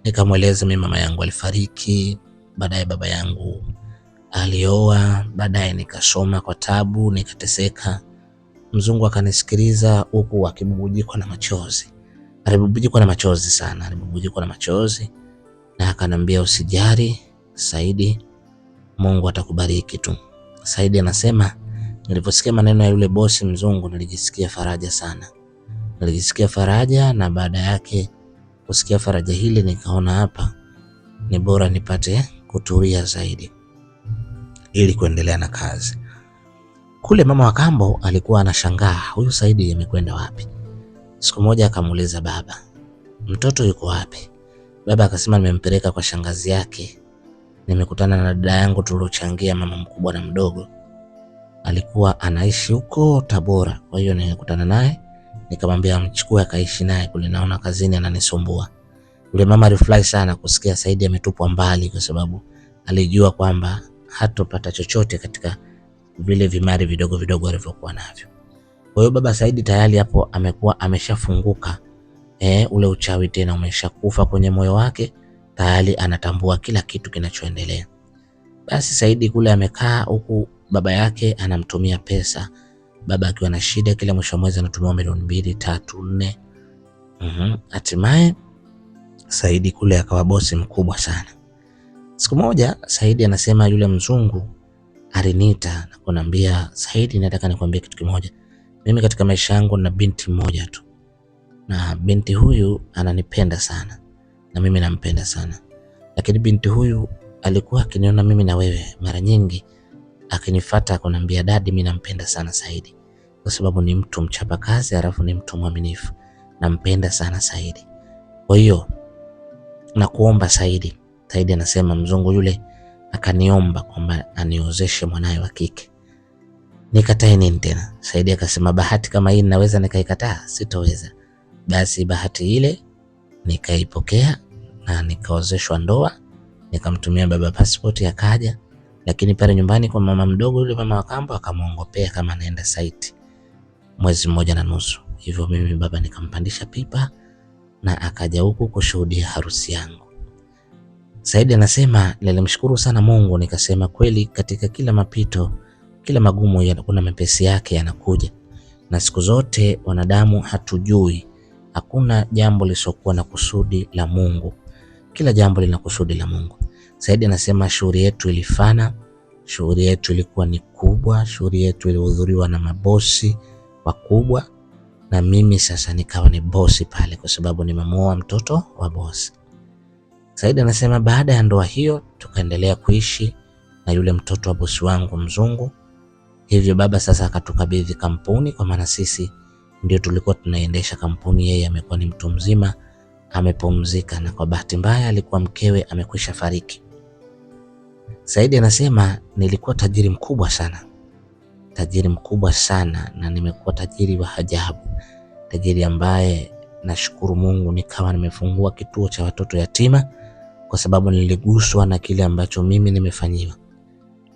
Nikamweleza mimi mama yangu alifariki, baadaye baba yangu alioa, baadaye nikasoma kwa tabu, nikateseka. Mzungu akanisikiliza huku akibubujikwa na machozi. Alibubujikwa na machozi sana, alibubujikwa na machozi, na akanambia, usijali Saidi, Mungu atakubariki tu. Saidi anasema niliposikia maneno ya yule bosi mzungu nilijisikia faraja sana. Nilijisikia faraja, na baada yake kusikia faraja hili nikaona hapa ni bora nipate kutulia zaidi ili kuendelea na kazi. Kule mama wa kambo alikuwa anashangaa, huyu Saidi amekwenda wapi? Siku moja akamuuliza baba, mtoto yuko wapi? Baba akasema nimempeleka kwa shangazi yake. Nimekutana na dada yangu tuliochangia mama mkubwa na mdogo. Alikuwa anaishi huko Tabora. Kwa hiyo nikakutana naye, nikamwambia amchukue akaishi naye kule, naona kazini ananisumbua. Yule mama alifurahi sana kusikia Saidi ametupwa mbali, kwa sababu alijua kwamba hatopata chochote katika vile vimari vidogo vidogo alivyokuwa navyo. Kwa hiyo baba Saidi tayari hapo amekuwa ameshafunguka. Ule uchawi tena umeshakufa kwenye moyo wake, tayari anatambua kila kitu kinachoendelea. Basi Saidi kule amekaa huku baba yake anamtumia pesa. Baba akiwa na shida, kila mwisho wa mwezi anatumia milioni 2, 3, 4. Hatimaye Saidi kule akawa bosi mkubwa sana. Siku moja Saidi anasema yule mzungu aliniita na kuniambia, Saidi, nataka nikwambie kitu kimoja. Mimi katika maisha yangu na binti mmoja tu, na binti huyu ananipenda sana na mimi nampenda sana, lakini binti huyu alikuwa akiniona mimi na wewe mara nyingi, akinifuata akaniambia, dadi, mimi nampenda sana Saidi kwa sababu ni mtu mchapakazi, alafu ni mtu mwaminifu. Nampenda sana Saidi. Kwa hiyo nakuomba Saidi. Saidi anasema mzungu yule akaniomba kwamba aniozeshe mwanae wa kike. Nikatae nini tena? Saidi akasema, bahati kama hii naweza nikaikataa? Sitoweza. Basi bahati ile nikaipokea na nikaozeshwa ndoa. Nikamtumia baba passport akaja, lakini pale nyumbani kwa mama mdogo yule mama wa kambo akamuongopea kama anaenda site 1.5 mwezi. Hivyo mimi baba nikampandisha pipa na akaja huku kushuhudia harusi yangu. Saidi anasema nilimshukuru sana Mungu, nikasema kweli katika kila mapito, kila magumu kuna mepesi yake yanakuja. Na siku zote wanadamu hatujui, hakuna jambo lisokuwa na kusudi la Mungu. Kila jambo lina kusudi la Mungu. Saidi anasema shughuli yetu ilifana, shughuli yetu ilikuwa ni kubwa, shughuli yetu ilihudhuriwa na mabosi wakubwa, na mimi sasa nikawa ni bosi pale kwa sababu nimemuoa mtoto wa bosi. Saidi anasema baada ya ndoa hiyo tukaendelea kuishi na yule mtoto wa bosi wangu mzungu. Hivyo baba sasa akatukabidhi kampuni, kwa maana sisi ndio tulikuwa tunaendesha kampuni. Yeye amekuwa ni mtu mzima, amepumzika, na kwa bahati mbaya alikuwa mkewe amekwisha fariki. Saidi anasema nilikuwa tajiri mkubwa sana, na nimekuwa tajiri wa ajabu, tajiri ambaye nashukuru Mungu nikawa nimefungua kituo cha watoto yatima, kwa sababu niliguswa na kile ambacho mimi nimefanyiwa.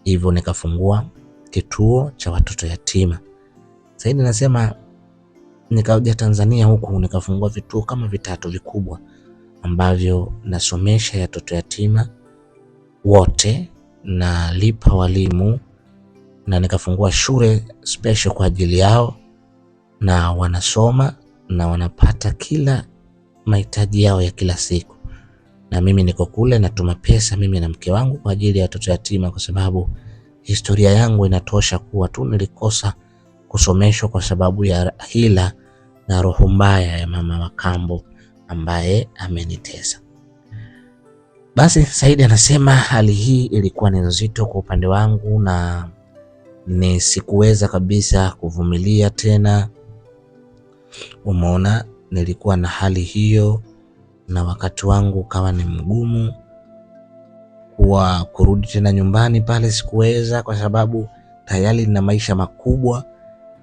Hivyo nikafungua kituo cha watoto yatima. Saidi anasema nikaja Tanzania huku nikafungua vituo kama 3 vikubwa ambavyo nasomesha watoto yatima wote, na lipa walimu, na nikafungua shule special kwa ajili yao, na wanasoma na wanapata kila mahitaji yao ya kila siku. Na mimi niko kule natuma pesa, mimi na mke wangu, kwa ajili ya watoto yatima, kwa sababu historia yangu inatosha kuwa tu nilikosa kusomeshwa kwa sababu ya hila na roho mbaya ya mama wa kambo ambaye amenitesa. Basi Saidi anasema hali hii ilikuwa ni nzito kwa upande wangu, na sikuweza kabisa kuvumilia tena. Umeona, nilikuwa na hali hiyo, na wakati wangu ukawa ni mgumu kwa kurudi tena nyumbani pale. Sikuweza kwa sababu tayari na maisha makubwa,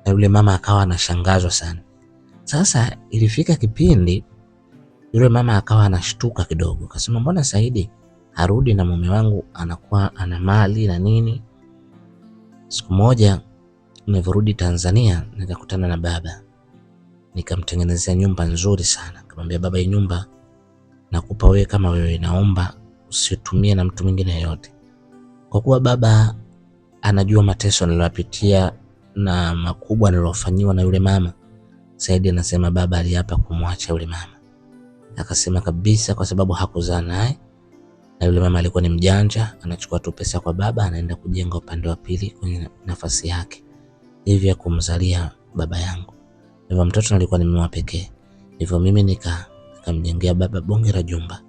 na yule mama akawa anashangazwa sana. Sasa ilifika kipindi yule mama akawa anashtuka kidogo, akasema mbona Saidi harudi na mume wangu anakuwa ana mali na nini? Siku moja nimerudi Tanzania, nikakutana na baba, nikamtengenezea nyumba nzuri sana. Nikamwambia baba, hii nyumba nakupa wewe kama wewe, naomba usitumie na mtu mwingine yote. Kwa kuwa baba anajua mateso niliyopitia na makubwa niliyofanywa na yule mama. Saidi anasema baba aliapa kumwacha yule mama. Akasema kabisa, kwa sababu hakuzaa naye, na yule mama alikuwa ni mjanja, anachukua tu pesa kwa baba, anaenda kujenga upande wa pili kwenye nafasi yake, hivyo kumzalia baba yangu. Hivyo mtoto alikuwa ni mimi pekee. Hivyo mimi nikamjengea baba bonge la jumba.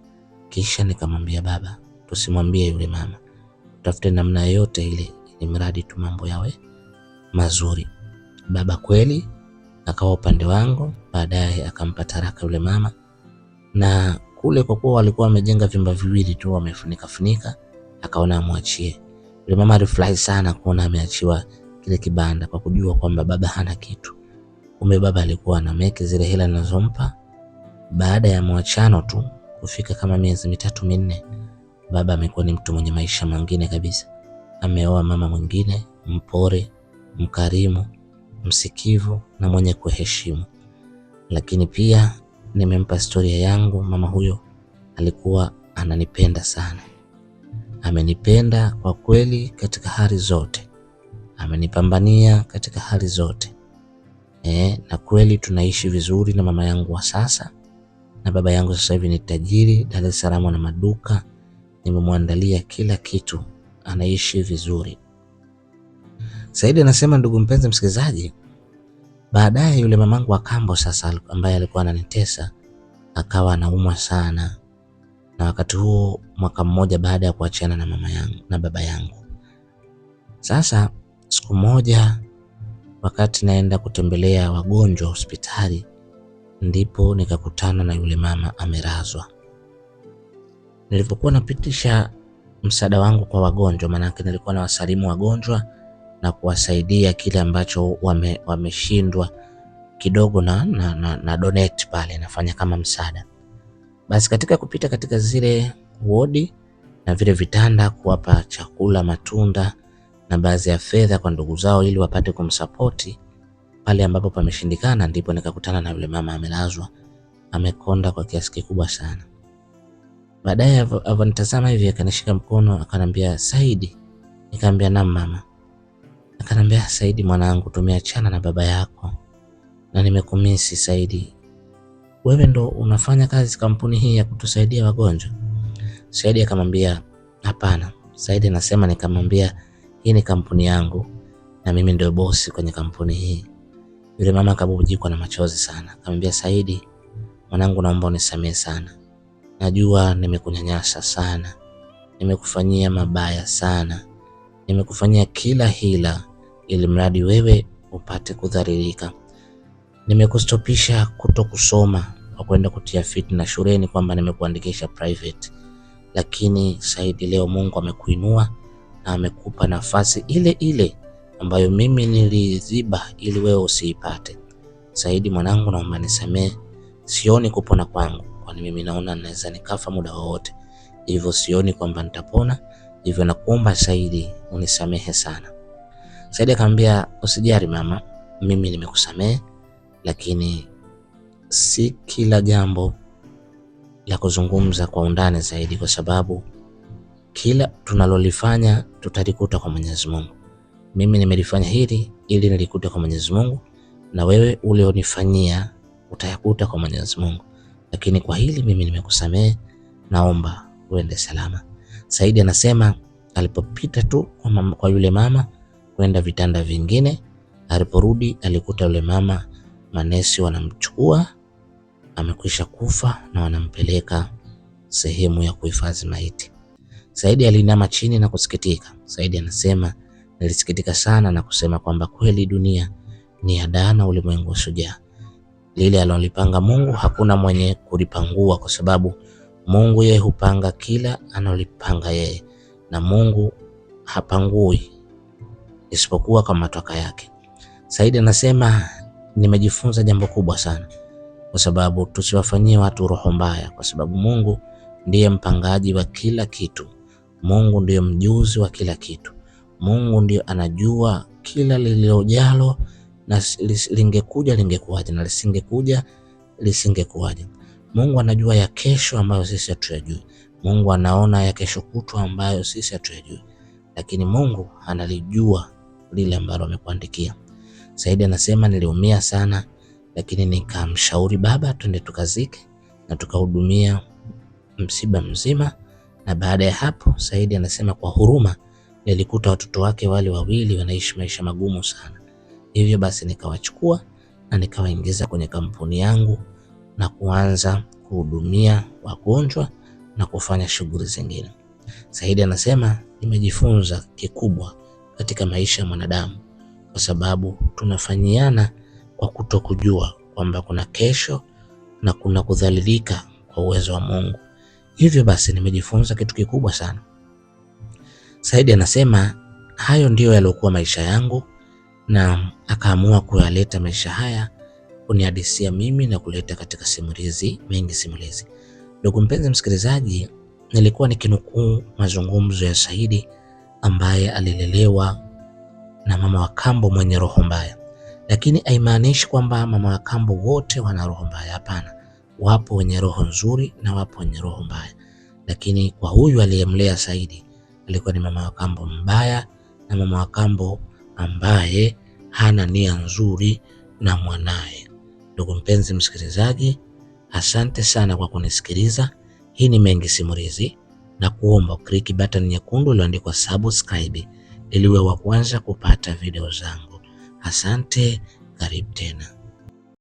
Kisha nikamwambia baba, tusimwambie yule mama, tutafute namna yote ile, ili mradi tu mambo yawe mazuri. Baba kweli akawa upande wangu. Baadaye akampa taraka yule mama, na kule kwa kuwa walikuwa wamejenga vyumba viwili tu, wamefunika, akaona amwachie. Yule mama alifurahi sana kuona ameachiwa kile kibanda, kwa kujua kwamba baba hana kitu. Kumbe baba alikuwa anameke zile hela ninazompa. Baada ya mwachano tu kufika kama miezi 3-4, baba amekuwa ni mtu mwenye maisha mengine kabisa. Ameoa mama mwingine, mpore, mkarimu, msikivu na mwenye kuheshimu. Lakini pia nimempa historia yangu. Mama huyo alikuwa ananipenda sana, amenipenda kwa kweli katika hali zote, amenipambania katika hali zote. Na kweli tunaishi vizuri na mama yangu wa sasa, na baba yangu sasa hivi ni tajiri Dar es Salaam na maduka. Nimemwandalia kila kitu, anaishi vizuri. Saidi anasema, ndugu mpenzi msikilizaji, baadaye yule mamangu wa kambo sasa, ambaye alikuwa ananitesa, akawa anaumwa sana, na wakati huo mwaka mmoja baada ya kuachana na mama yangu na baba yangu. Sasa siku moja wakati naenda kutembelea wagonjwa hospitali, ndipo nikakutana na yule mama amelazwa. Nilipokuwa napitisha msaada wangu kwa wagonjwa, maana nilikuwa na wasalimu wagonjwa na kuwasaidia kile ambacho wameshindwa kidogo, na donate pale, nafanya kama msaada. Basi katika kupita katika zile wodi na vile vitanda, kuwapa chakula, matunda na baadhi ya fedha kwa ndugu zao ili wapate kumsapoti pale ambapo pameshindikana, ndipo nikakutana na yule mama amelazwa, amekonda kwa kiasi kikubwa sana. Baadaye avanitazama hivi, akanishika mkono, akanambia Saidi. Nikamwambia naam mama. Akanambia Saidi mwanangu, tumeachana na baba yako na nimekumisi Saidi. Wewe ndo unafanya kazi kampuni hii ya kutusaidia wagonjwa? Saidi akamwambia hapana. Saidi anasema nikamwambia hii ni kampuni yangu na mimi ndio bosi kwenye kampuni hii. Yule mama akabubujikwa na machozi sana. Akamwambia Saidi mwanangu, naomba unisamehe sana. Najua nimekunyanyasa sana, nimekufanyia mabaya sana, nimekufanyia kila hila ili mradi wewe upate kudhalilika. Nimekustopisha kuto kusoma kwa kwenda kutia fitna shuleni kwamba nimekuandikisha private, lakini Saidi leo Mungu amekuinua na amekupa nafasi ile ile ambayo mimi niliziba ili wewe usiipate. Saidi mwanangu, naomba nisamee, sioni kupona kwangu, kwani mimi naona naweza nikafa muda wowote, hivyo sioni kwamba nitapona, hivyo nakuomba Saidi unisamehe sana. Saidi akamwambia, usijali mama, mimi nimekusamee, lakini si kila jambo la kuzungumza kwa undani zaidi, kwa sababu kila tunalolifanya tutalikuta kwa Mwenyezi Mungu. Mimi nimelifanya hili ili nilikute kwa Mwenyezi Mungu, na wewe ulionifanyia utayakuta kwa Mwenyezi Mungu, lakini kwa hili mimi nimekusamee, naomba uende salama. Saidi anasema alipopita tu kwa yule mama kwenda vitanda vingine, aliporudi alikuta yule mama manesi wanamchukua amekwisha kufa na wanampeleka sehemu ya kuhifadhi maiti. Saidi alinama chini na kusikitika. Saidi anasema nilisikitika sana na kusema kwamba kweli dunia ni ya dana, ulimwengu shujaa. Lile alilopanga Mungu hakuna mwenye kulipangua, kwa sababu Mungu yeye hupanga kila analipanga yeye, na Mungu hapangui isipokuwa kwa matakwa yake. Saidi anasema nimejifunza jambo kubwa sana, kwa sababu tusiwafanyie watu roho mbaya, kwa sababu Mungu ndiye mpangaji wa kila kitu. Mungu ndiye mjuzi wa kila kitu. Mungu ndiye anajua kila lililojalo, na lingekuja lingekuwaje na lisingekuja lisingekuwaje. Mungu anajua ya kesho ambayo sisi hatuyajui. Mungu anaona ya kesho kutwa ambayo sisi hatuyajui, lakini Mungu analijua lile ambalo amekuandikia. Saidi anasema niliumia sana, lakini nikamshauri baba twende tukazike na tukahudumia msiba mzima. Na baada ya hapo, Saidi anasema kwa huruma nilikuta watoto wake wale wawili wanaishi maisha magumu sana, hivyo basi nikawachukua na nikawaingiza kwenye kampuni yangu na kuanza kuhudumia wagonjwa na kufanya shughuli zingine. Saidi anasema nimejifunza kikubwa katika maisha ya mwanadamu, kwa sababu tunafanyiana kwa kutokujua kwamba kuna kesho na kuna kudhalilika kwa uwezo wa Mungu. Hivyo basi nimejifunza kitu kikubwa sana. Saidi anasema hayo ndiyo yaliokuwa maisha yangu, na akaamua kuyaleta maisha haya kunihadisia mimi na kuleta katika simulizi mengi simulizi. Ndugu mpenzi msikilizaji, nilikuwa nikinukuu mazungumzo ya Saidi ambaye alilelewa na mama wa kambo mwenye roho mbaya, lakini haimaanishi kwamba mama wa kambo wote wana roho mbaya. Hapana, wapo wenye roho nzuri na wapo wenye roho mbaya, lakini kwa huyu aliyemlea Saidi alikuwa ni mama wa kambo mbaya, na mama wa kambo ambaye hana nia nzuri na mwanae. Ndugu mpenzi msikilizaji, asante sana kwa kunisikiliza. Hii ni Mengi Simulizi, na kuomba kliki button nyekundu iliyoandikwa subscribe ili uwe wa kwanza kupata video zangu. Asante, karibu tena.